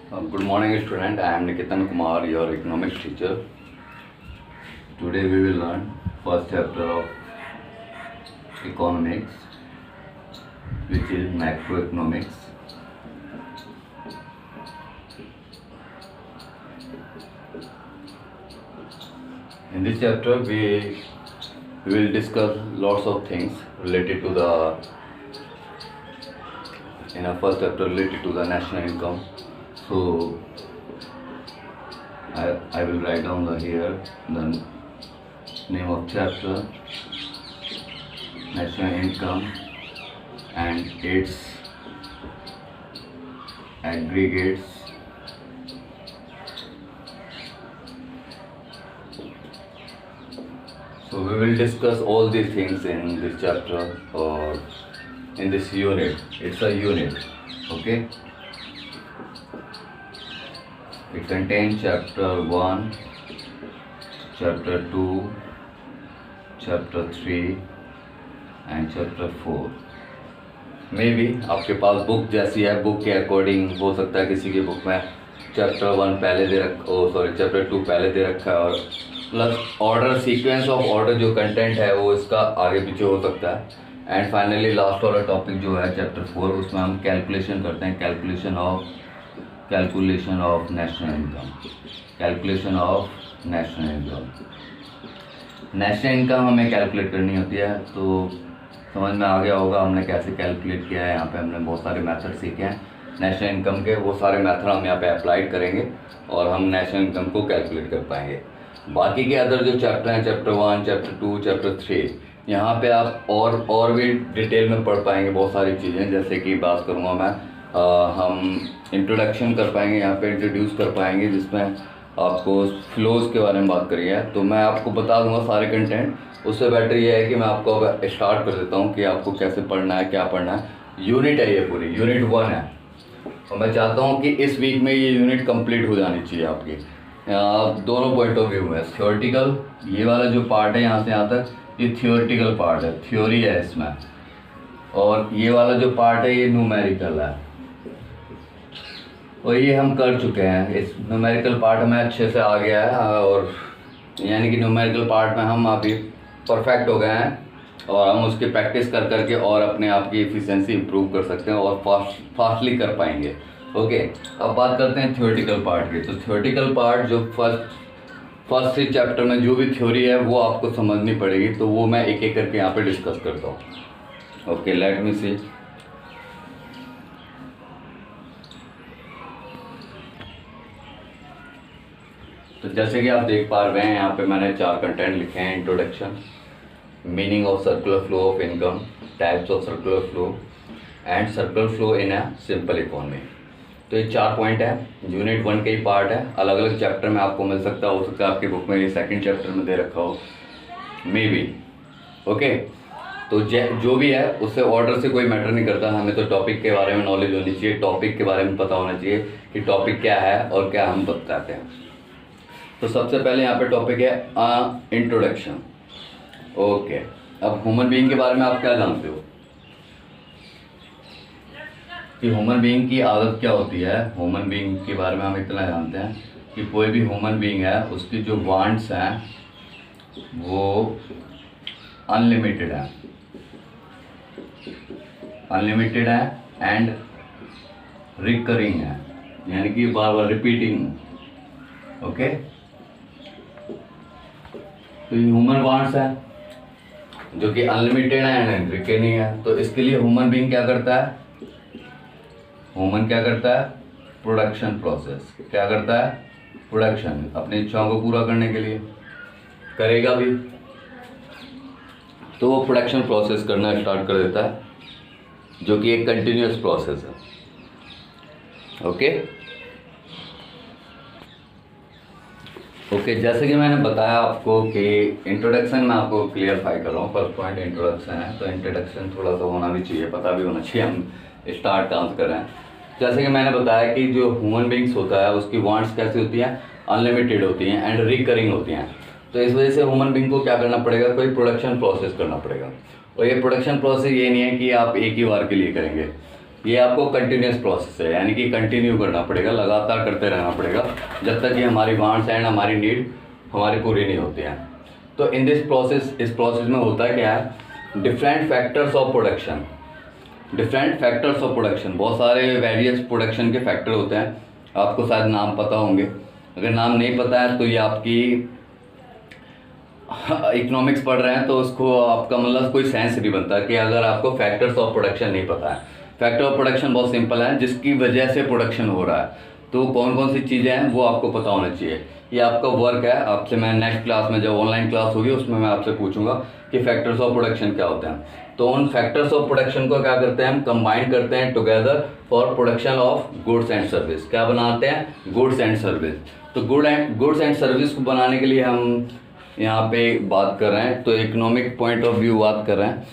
Good morning, student. I am Nikitan Kumar, your economics teacher. Today we will learn first chapter of economics, which is macroeconomics. In this chapter, we will discuss lots of things related to in our first chapter related to the national income. So I will write down here the name of chapter, national income and its aggregates. So we will discuss all these things in this chapter or in this unit. It's a unit, okay? It contains chapter 1, chapter 2, chapter 3 and chapter 4. May be आपके पास book जैसी है, book के according हो सकता है किसी की book में चैप्टर 1 पहले दे चैप्टर 2 पहले दे रखा है और plus order sequence of order जो कंटेंट है वो इसका आगे पीछे हो सकता है। एंड फाइनली लास्ट वाला टॉपिक जो है चैप्टर 4, उसमें हम कैलकुलेशन करते हैं, calculation of national income. National income हमें कैलकुलेट करनी होती है, तो समझ में आ गया होगा हमने कैसे कैलकुलेट किया है। यहाँ पे हमने बहुत सारे मेथड सीखे हैं नेशनल इनकम के, वो सारे मेथड हम यहाँ पे अप्लाइड करेंगे और हम नेशनल इनकम को कैलकुलेट कर पाएंगे। बाकी के अदर जो चैप्टर हैं, चैप्टर 1, चैप्टर 2, चैप्टर 3, यहाँ पे आप और भी डिटेल में पढ़ पाएंगे बहुत सारी चीज़ें। जैसे कि बात करूँगा मैं, हम इंट्रोडक्शन कर पाएंगे, यहाँ पे इंट्रोड्यूस कर पाएंगे जिसमें आपको फ्लोज के बारे में बात करी है। तो मैं आपको बता दूंगा सारे कंटेंट, उससे बेटर ये है कि मैं आपको अब स्टार्ट कर देता हूँ कि आपको कैसे पढ़ना है, क्या पढ़ना है। यूनिट है ये पूरी, यूनिट 1 है और मैं चाहता हूँ कि इस वीक में ये यूनिट कंप्लीट हो जानी चाहिए आपकी दोनों पॉइंट ऑफ व्यू में। थ्योरेटिकल, ये वाला जो पार्ट है यहाँ से यहाँ तक, ये थ्योरेटिकल पार्ट है, थ्योरी है इसमें, और ये वाला जो पार्ट है ये न्यूमेरिकल है और ये हम कर चुके हैं। इस न्यूमेरिकल पार्ट में अच्छे से आ गया है और यानी कि न्यूमेरिकल पार्ट में हम अभी परफेक्ट हो गए हैं और हम उसकी प्रैक्टिस कर करके और अपने आप की एफिशिएंसी इंप्रूव कर सकते हैं और फास्टली कर पाएंगे। ओके, अब बात करते हैं थ्योरेटिकल पार्ट की। तो थ्योरेटिकल पार्ट जो फर्स्ट चैप्टर में जो भी थ्योरी है वो आपको समझनी पड़ेगी, तो वो मैं एक एक करके यहाँ पे डिस्कस करता हूँ। ओके, लेट मी सी। तो जैसे कि आप देख पा रहे हैं यहाँ पे मैंने 4 कंटेंट लिखे हैं। Introduction, meaning of circular flow of income, types of circular flow and circular flow in a simple economy. तो ये 4 पॉइंट है, यूनिट 1 के ही पार्ट है। अलग अलग चैप्टर में आपको मिल सकता हो सकता है आपकी बुक में ये सेकंड चैप्टर में दे रखा हो, मे बी। ओके, तो जो भी है उससे ऑर्डर से कोई मैटर नहीं करता, हमें तो टॉपिक के बारे में नॉलेज होनी चाहिए, टॉपिक के बारे में पता होना चाहिए कि टॉपिक क्या है और क्या हम बताते हैं। तो सबसे पहले यहाँ पे टॉपिक है इंट्रोडक्शन। ओके, अब ह्यूमन बीइंग के बारे में आप क्या जानते हो कि ह्यूमन बीइंग की आदत क्या होती है। ह्यूमन बीइंग के बारे में हम इतना जानते हैं कि कोई भी ह्यूमन बीइंग है उसकी जो वांट्स हैं वो अनलिमिटेड है एंड रिकरिंग है, यानी कि बार बार रिपीटिंग। ओके, तो ह्यूमन वांट्स है जो कि अनलिमिटेड है एंड रिकरिंग है। तो इसके लिए ह्यूमन बीइंग क्या करता है, प्रोडक्शन प्रोसेस। क्या करता है? प्रोडक्शन, अपनी इच्छाओं को पूरा करने के लिए करेगा भी, तो वो प्रोडक्शन प्रोसेस करना स्टार्ट कर देता है, जो कि एक कंटिन्यूअस प्रोसेस है। ओके, जैसे कि मैंने बताया आपको कि इंट्रोडक्शन में आपको क्लियरफाई कर रहा हूँ। फर्स्ट पॉइंट इंट्रोडक्शन है, तो इंट्रोडक्शन थोड़ा सा होना भी चाहिए, पता भी होना चाहिए हम स्टार्ट कहाँ से कर रहे हैं। जैसे कि मैंने बताया कि जो ह्यूमन बीइंग्स होता है उसकी वांट्स कैसी होती हैं, अनलिमिटेड होती हैं एंड रिकरिंग होती हैं। तो इस वजह से ह्यूमन बीइंग को क्या करना पड़ेगा, कोई प्रोडक्शन प्रोसेस करना पड़ेगा। और ये प्रोडक्शन प्रोसेस ये नहीं है कि आप एक ही बार के लिए करेंगे, ये आपको कंटिन्यूस प्रोसेस है, यानी कि कंटिन्यू करना पड़ेगा, लगातार करते रहना पड़ेगा जब तक कि हमारी वांट्स एंड हमारी नीड हमारी पूरी नहीं होती हैं। तो इन दिस प्रोसेस, इस प्रोसेस में होता क्या है, different factors of production, different factors of production, बहुत सारे वेरियस प्रोडक्शन के फैक्टर होते हैं, आपको शायद नाम पता होंगे। अगर नाम नहीं पता है तो ये आपकी इकोनॉमिक्स पढ़ रहे हैं तो उसको आपका मतलब कोई सेंस नहीं बनता कि अगर आपको फैक्टर्स ऑफ प्रोडक्शन नहीं पता है। फैक्टर ऑफ प्रोडक्शन बहुत सिंपल है, जिसकी वजह से प्रोडक्शन हो रहा है, तो कौन कौन सी चीज़ें हैं वो आपको पता होना चाहिए। ये आपका वर्क है, आपसे मैं नेक्स्ट क्लास में, जब ऑनलाइन क्लास होगी उसमें मैं आपसे पूछूंगा कि फैक्टर्स ऑफ प्रोडक्शन क्या होते हैं। तो उन फैक्टर्स ऑफ प्रोडक्शन को क्या करते हैं, हम कंबाइन करते हैं together for production of goods and service. क्या बनाते हैं, गुड्स एंड सर्विस। तो गुड्स एंड सर्विस को बनाने के लिए हम यहाँ पे बात कर रहे हैं, तो इकोनॉमिक पॉइंट ऑफ व्यू बात कर रहे हैं।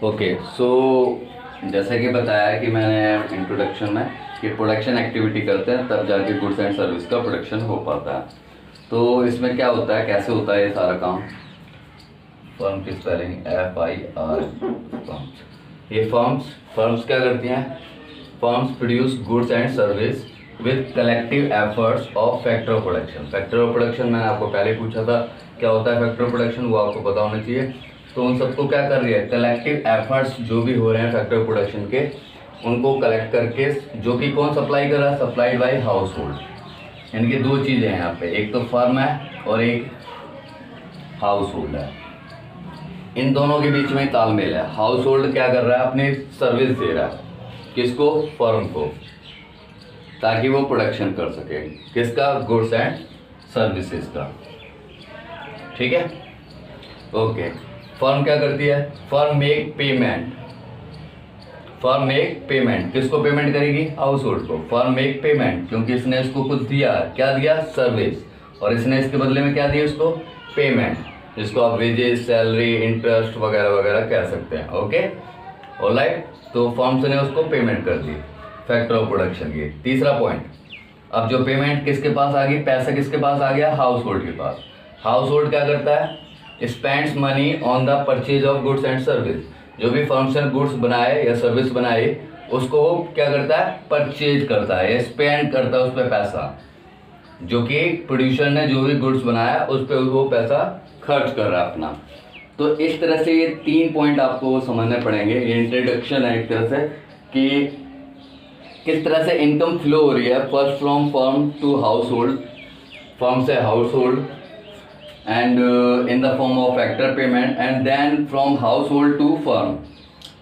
ओके सो जैसा कि बताया कि मैंने इंट्रोडक्शन में कि प्रोडक्शन एक्टिविटी करते हैं तब जाके गुड्स एंड सर्विस का प्रोडक्शन हो पाता है। तो इसमें क्या होता है, कैसे होता है ये सारा काम। फर्म की स्पेलिंग FIR, फर्म्स। ये फर्म्स क्या करती हैं, firms produce goods and service with collective efforts of factor of production. Factor of production मैंने आपको पहले पूछा था क्या होता है फैक्टर ऑफ प्रोडक्शन, वो आपको पता होना चाहिए। तो उन सबको क्या कर रही है, कलेक्टिव एफर्ट्स जो भी हो रहे हैं फैक्टर ऑफ प्रोडक्शन के, उनको कलेक्ट करके, जो कि कौन सप्लाई कर रहा है, सप्लाइड बाई हाउस होल्ड। यानी कि दो चीज़ें हैं यहाँ पे, एक तो फर्म है और एक हाउस होल्ड है। इन दोनों के बीच में तालमेल है। हाउस होल्ड क्या कर रहा है, अपनी सर्विस दे रहा है, किसको, फर्म को, ताकि वो प्रोडक्शन कर सके, किसका, गुड्स एंड सर्विसेज का। ठीक है, ओके। फर्म क्या करती है, firm make payment, firm make payment, किसको पेमेंट करेगी, हाउस होल्ड को। फर्म मेक पेमेंट क्योंकि इसने इसको कुछ दिया, क्या दिया, सर्विस, और इसने इसके बदले में क्या दिया इसको, पेमेंट, जिसको आप वेजेस, सैलरी, इंटरेस्ट वगैरह वगैरह कह सकते हैं। Okay, alright. तो फर्म्स ने उसको पेमेंट कर दी, फैक्टर ऑफ प्रोडक्शन की। तीसरा पॉइंट, अब जो पेमेंट किसके पास आ गई, पैसा किसके पास आ गया, हाउस होल्ड के पास। हाउस होल्ड क्या करता है, spends money on the purchase of goods and service. जो भी फर्म्स ने गुड्स बनाए या सर्विस बनाए उसको क्या करता है, परचेज करता है या स्पेंड करता है उस पर पैसा, जो कि प्रोड्यूसर ने जो भी गुड्स बनाया उस पर वो पैसा खर्च कर रहा है अपना। तो इस तरह से ये 3 पॉइंट आपको समझने पड़ेंगे। ये इंट्रोडक्शन है एक तरह से कि किस तरह से इनकम फ्लो हो रही है, first from firm to household, firm से household and in the form of factor payment, and then from household to firm,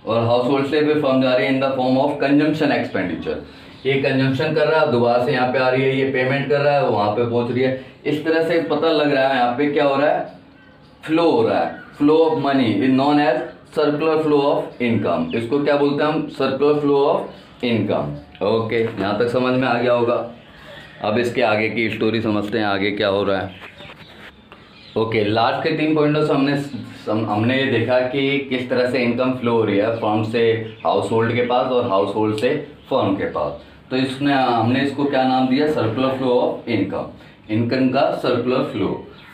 और हाउस होल्ड से फिर फर्म जा रही है in the form of consumption expenditure. ये consumption कर रहा है, दोबारा से यहाँ पे आ रही है, ये पेमेंट कर रहा है, वहाँ पे पहुँच रही है। इस तरह से पता लग रहा है यहाँ पे क्या हो रहा है, फ्लो हो रहा है। Flow of money is known as circular flow of income. इसको क्या बोलते हैं हम, circular flow of income. Okay, यहाँ तक समझ में आ गया होगा। अब इसके आगे की स्टोरी समझते हैं, आगे क्या हो रहा है। ओके, लास्ट के 3 पॉइंटों से हमने ये देखा कि किस तरह से इनकम फ्लो हो रही है फर्म से हाउस होल्ड के पास और हाउस होल्ड से फर्म के पास। तो इसने हमने इसको क्या नाम दिया, circular flow of income, income का सर्कुलर फ्लो।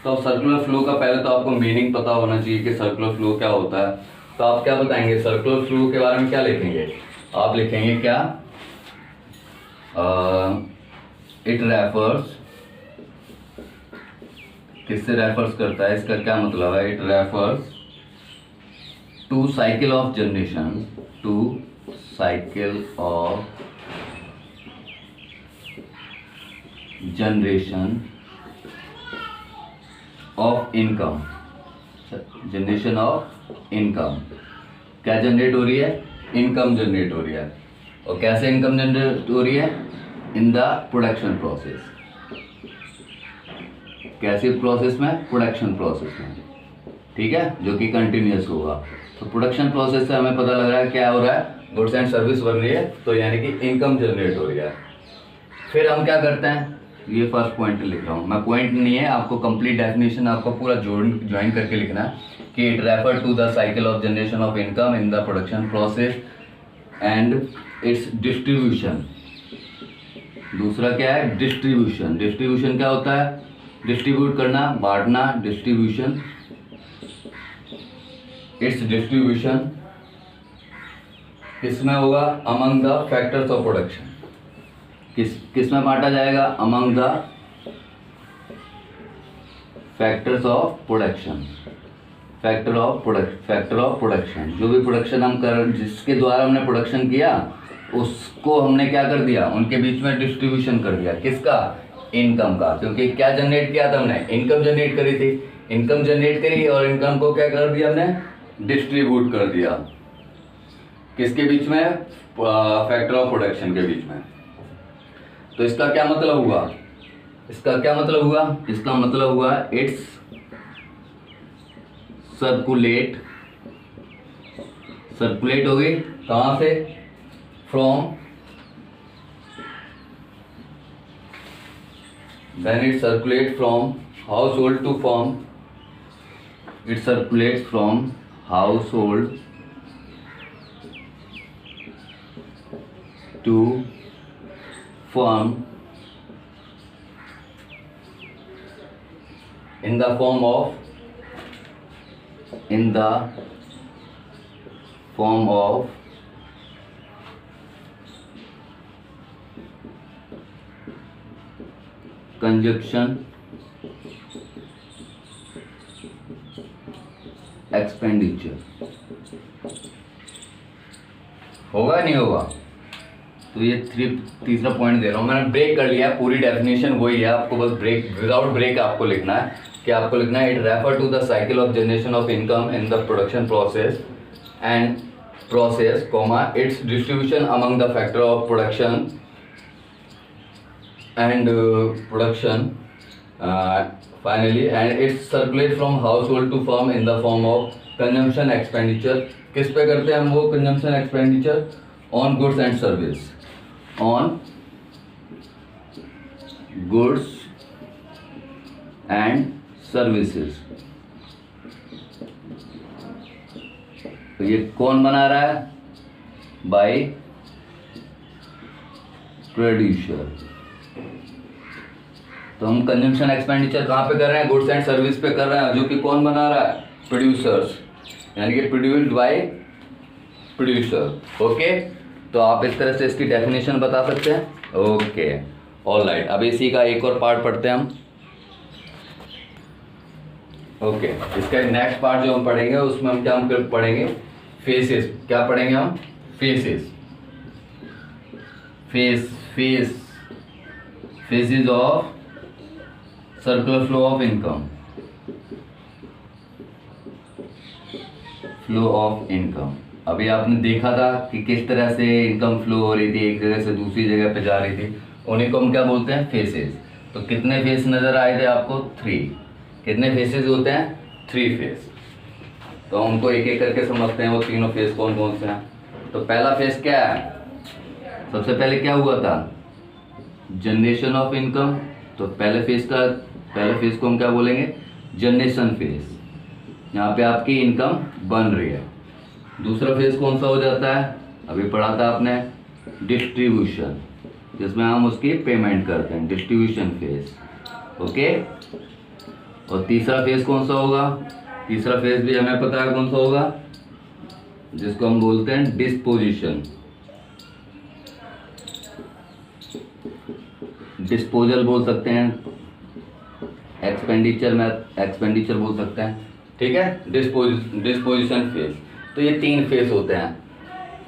तो सर्कुलर फ्लो का पहले तो आपको मीनिंग पता होना चाहिए कि सर्कुलर फ्लो क्या होता है। तो आप क्या बताएंगे, सर्कुलर फ्लो के बारे में क्या लिखेंगे, आप लिखेंगे क्या, इट रेफर्स, किससे रेफर्स करता है, इसका क्या मतलब है, it refers to cycle of generation, to cycle of generation of income, generation of income. क्या जनरेट हो रही है, इनकम जनरेट हो रही है। और कैसे इनकम जनरेट हो रही है, इन द प्रोडक्शन प्रोसेस। कैसे प्रोसेस में, प्रोडक्शन प्रोसेस में, ठीक है, जो कि कंटिन्यूस होगा। तो प्रोडक्शन प्रोसेस से हमें पता लग रहा है क्या हो रहा है, गुड्स एंड सर्विस बन रही है, तो यानी कि इनकम जनरेट हो रही है। फिर हम क्या करते हैं, ये फर्स्ट पॉइंट लिख रहा हूँ मैं, पॉइंट नहीं है, आपको कंप्लीट डेफिनेशन आपको पूरा ज्वाइन करके लिखना है कि it refer to the cycle of generation of income in the production process and its distribution. दूसरा क्या है, डिस्ट्रीब्यूशन। डिस्ट्रीब्यूशन क्या होता है, डिस्ट्रीब्यूट करना, बांटना, डिस्ट्रीब्यूशन इट्स डिस्ट्रीब्यूशन किसमें होगा, among the factors of production, किस में बांटा जाएगा, among the factors of production, factor of production. जो भी प्रोडक्शन हम कर, जिसके द्वारा हमने प्रोडक्शन किया उसको हमने क्या कर दिया, उनके बीच में डिस्ट्रीब्यूशन कर दिया, किसका, इनकम का। क्योंकि क्या जनरेट किया था हमने, इनकम जनरेट करी थी, इनकम जनरेट करी और इनकम को क्या कर दिया हमने, डिस्ट्रीब्यूट कर दिया, किसके बीच में, फैक्टर ऑफ प्रोडक्शन के बीच में। तो इसका क्या मतलब हुआ, इसका मतलब हुआ इट्स सर्कुलेट हो गई कहाँ से, from, when it circulates from household to farm, it circulates from household to farm in the form of conjunction expenditure. होगा नहीं होगा, तो ये तीसरा पॉइंट दे रहा हूँ मैंने, ब्रेक कर लिया, पूरी डेफिनेशन वही है, आपको बस ब्रेक, विदाउट ब्रेक आपको लिखना है कि आपको लिखना है, it refer to the cycle of generation of income in the production process comma its distribution among the factor of production and production finally, and it circulates from household to firm in the form of consumption expenditure। किस पे करते हैं हम वो consumption expenditure, on goods and service, on goods and services। तो ये कौन बना रहा है, by producer। तो हम कंजम्पशन एक्सपेंडिचर कहाँ पे कर रहे हैं, गुड्स एंड सर्विस पे कर रहे हैं, जो कि कौन बना रहा है, प्रोड्यूसर्स, यानी कि प्रोड्यूस्ड बाय प्रोड्यूसर। ओके, तो आप इस तरह से इसकी डेफिनेशन बता सकते हैं। ओके, ऑलराइट, अब इसी का एक और पार्ट पढ़ते हैं हम। ओके, इसका नेक्स्ट पार्ट जो हम पढ़ेंगे उसमें हम क्या पढ़ेंगे, फेसेस। क्या पढ़ेंगे हम, faces of circular flow of income. अभी आपने देखा था कि किस तरह से इनकम फ्लो हो रही थी, एक जगह से दूसरी जगह पे जा रही थी, उन्हीं को हम क्या बोलते हैं, फेसेस। तो कितने फेस नजर आए थे आपको, 3। कितने फेसेस होते हैं, 3 फेस। तो उनको एक एक करके समझते हैं, वो तीनों फेस कौन कौन से हैं। तो पहला फेस क्या है, सबसे पहले क्या हुआ था, जनरेशन ऑफ इनकम। तो पहले फेस को हम क्या बोलेंगे, जनरेशन फेस, यहाँ पे आपकी इनकम बन रही है। दूसरा फेस कौन सा हो जाता है, अभी पढ़ा था आपने, डिस्ट्रीब्यूशन, जिसमें हम उसकी पेमेंट करते हैं, डिस्ट्रीब्यूशन फेस। ओके, और तीसरा फेस कौन सा होगा, तीसरा फेस भी हमें पता है कौन सा होगा, जिसको हम बोलते हैं डिस्पोजिशन, डिस्पोजल बोल सकते हैं, एक्सपेंडिचर बोल सकते हैं, ठीक है, डिस्पोजिशन फेस। तो ये 3 फेस होते हैं,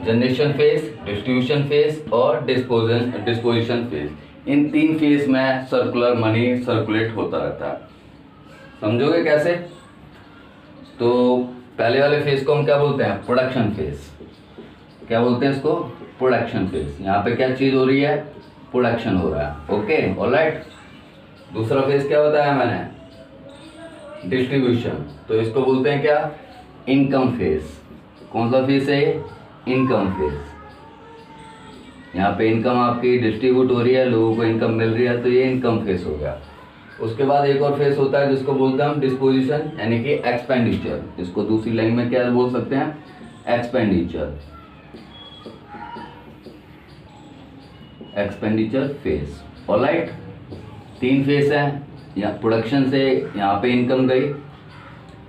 जनरेशन फेस, डिस्ट्रीब्यूशन फेस और डिस्पोजिशन फेस। इन 3 फेस में सर्कुलर मनी सर्कुलेट होता रहता है। समझोगे कैसे, तो पहले वाले फेस को हम क्या बोलते हैं, प्रोडक्शन फेस। क्या बोलते हैं इसको, प्रोडक्शन फेस। यहाँ पे क्या चीज हो रही है, प्रोडक्शन हो रहा है। Okay, alright. दूसरा फेस क्या बताया मैंने, डिस्ट्रीब्यूशन। तो इसको बोलते हैं क्या, इनकम फेस। कौन सा फेस है, इनकम फेस। यहाँ पे इनकम आपकी डिस्ट्रीब्यूट हो रही है, लोगों को इनकम मिल रही है, तो ये इनकम फेस हो गया। उसके बाद एक और फेस होता है जिसको बोलते हैं हम डिस्पोजिशन, यानी कि एक्सपेंडिचर, जिसको दूसरी लैंग्वेज में क्या बोल सकते हैं, एक्सपेंडिचर फेस। ऑलराइट, 3 फेस है, यहाँ प्रोडक्शन से यहाँ पे इनकम गई,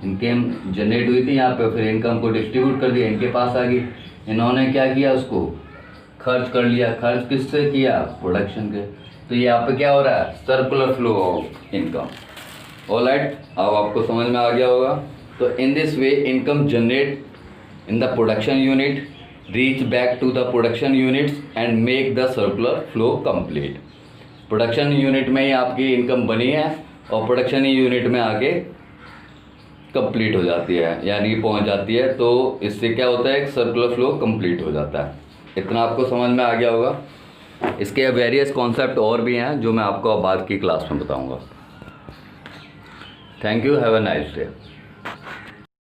इनकम जनरेट हुई थी यहाँ पे, फिर इनकम को डिस्ट्रीब्यूट कर दिया, इनके पास आ गई। इन्होंने क्या किया, उसको खर्च कर लिया। खर्च किससे किया, प्रोडक्शन के। तो यहाँ पे क्या हो रहा है, circular flow of income. Alright, अब आपको समझ में आ गया होगा। तो in this way income generate in the production unit reach back to the production units and make the circular flow complete. Production unit में ही आपकी इनकम बनी है और प्रोडक्शन यूनिट में आके कंप्लीट हो जाती है, यानी पहुंच जाती है। तो इससे क्या होता है, एक सर्कुलर फ्लो कंप्लीट हो जाता है। इतना आपको समझ में आ गया होगा। इसके वेरियस कॉन्सेप्ट और भी हैं जो मैं आपको अब बाद की क्लास में बताऊंगा। Thank you, have a nice day.